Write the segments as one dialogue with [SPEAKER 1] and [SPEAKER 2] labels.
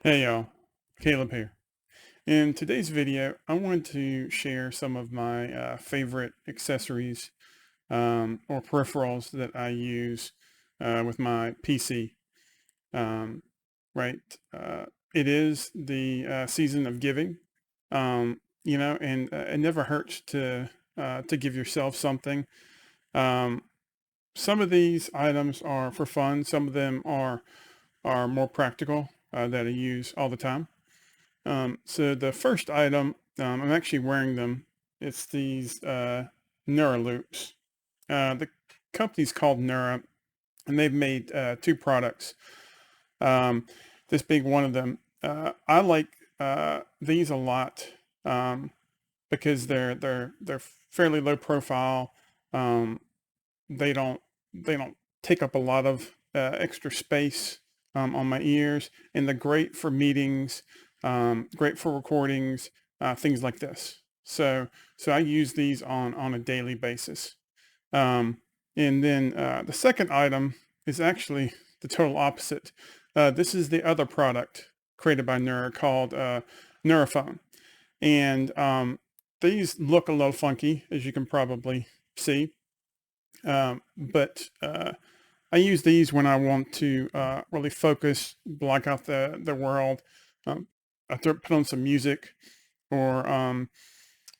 [SPEAKER 1] Hey y'all, Caleb here. In today's video, I wanted to share some of my favorite accessories or peripherals that I use with my PC. Um, right, it is the season of giving, and it never hurts to give yourself something. Um, some of these items are for fun. Some of them are more practical that I use all the time. So the first item, I'm actually wearing them. It's these Neura loops. The company's called Neura, and they've made two products. Um, this being one of them. I like these a lot because they're fairly low profile. Um, they don't they don't take up a lot of extra space on my ears, and they're great for meetings, great for recordings, things like this. So I use these on a daily basis. Um, and then the second item is actually the total opposite. This is the other product created by Neura called Neuraphone, and these look a little funky, as you can probably see. But I use these when I want to really focus, block out the world. Um, put on some music or some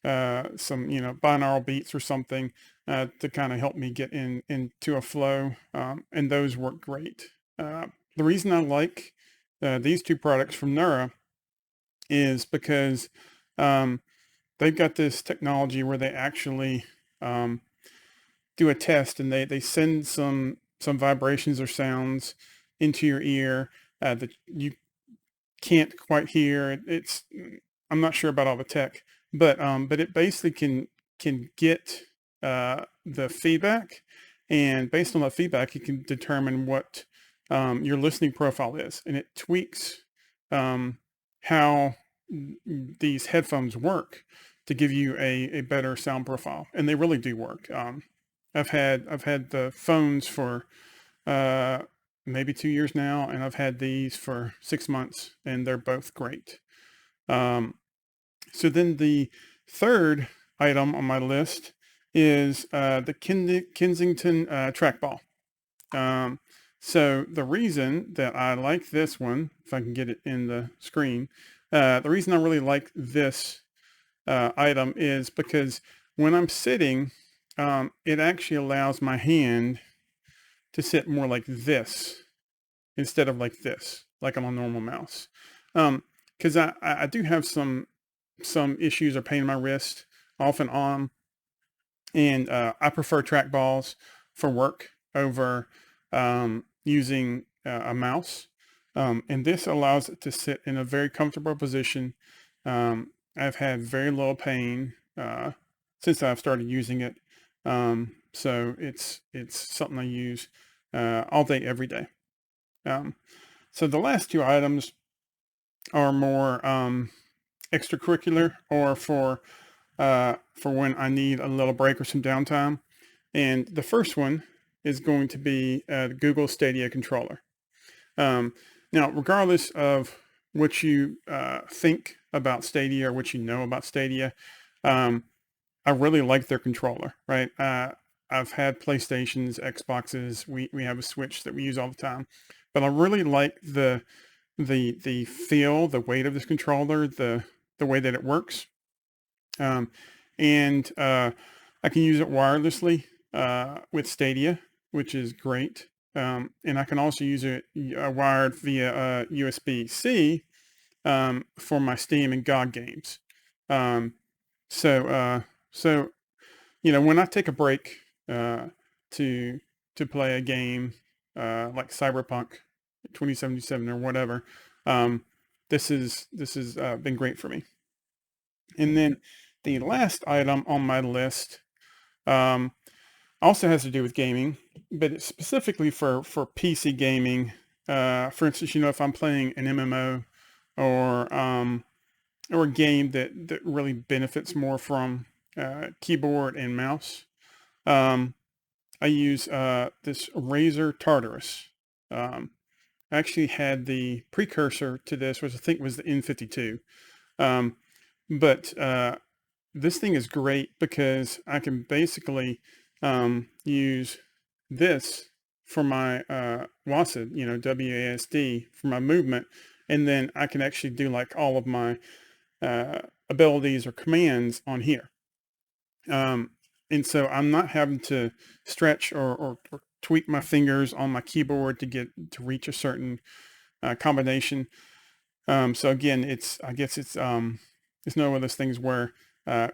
[SPEAKER 1] binaural beats or something to kind of help me get into a flow, and those work great. The reason I like these two products from Neura is because um, they've got this technology where they actually um, do a test, and they send some vibrations or sounds into your ear that you can't quite hear. It's I'm not sure about all the tech, but it basically can get the feedback, and based on that feedback, you can determine what your listening profile is, and it tweaks how these headphones work to give you a better sound profile, and they really do work. I've had the phones for uh, maybe 2 years now, and I've had these for 6 months, and they're both great. Um, so then the third item on my list is the Kensington Trackball. Um, so the reason that I like this one, if I can get it in the screen, the reason I really like this item is because when I'm sitting, it actually allows my hand to sit more like this instead of like this, like on a normal mouse. Because I do have some issues or pain in my wrist off and on, and I prefer trackballs for work over using a mouse. And this allows it to sit in a very comfortable position. I've had very little pain since I've started using it. So it's something I use all day, every day. Um, so the last two items are more extracurricular, or for when I need a little break or some downtime. And the first one is going to be the Google Stadia controller. Um, Now, regardless of what you think about Stadia or what you know about Stadia, um, I really like their controller. Right? I've had PlayStations, Xboxes. We have a Switch that we use all the time, but I really like the feel, the weight of this controller, the way that it works. Um, and I can use it wirelessly with Stadia, which is great. And I can also use it wired via USB-C for my Steam and GOG games. Um, so, uh, so when I take a break uh, to to play a game like Cyberpunk 2077 or whatever, um, this has been great for me. And then the last item on my list um, also has to do with gaming, but it's specifically for PC gaming. For instance, if I'm playing an MMO or a game that really benefits more from keyboard and mouse, um, I use this Razer Tartarus. Um, actually had the precursor to this, which I think was the N52. Um, but this thing is great because I can basically use this for my WASD, WASD for my movement, and then I can actually do like all of my abilities or commands on here. And so I'm not having to stretch or tweak my fingers on my keyboard to reach a certain combination. So again, I guess it's one of those things where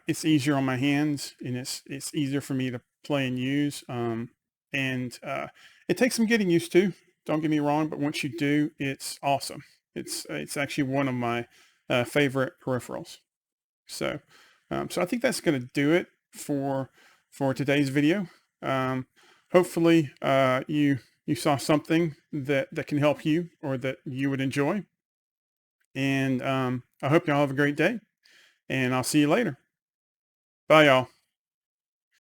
[SPEAKER 1] it's easier on my hands and it's easier for me to play and use. And it takes some getting used to. Don't get me wrong, but once you do, it's awesome. It's actually one of my favorite peripherals. So, so I think that's going to do it for today's video. Hopefully, you saw something that can help you or that you would enjoy. And I hope y'all have a great day. And I'll see you later. Bye, y'all.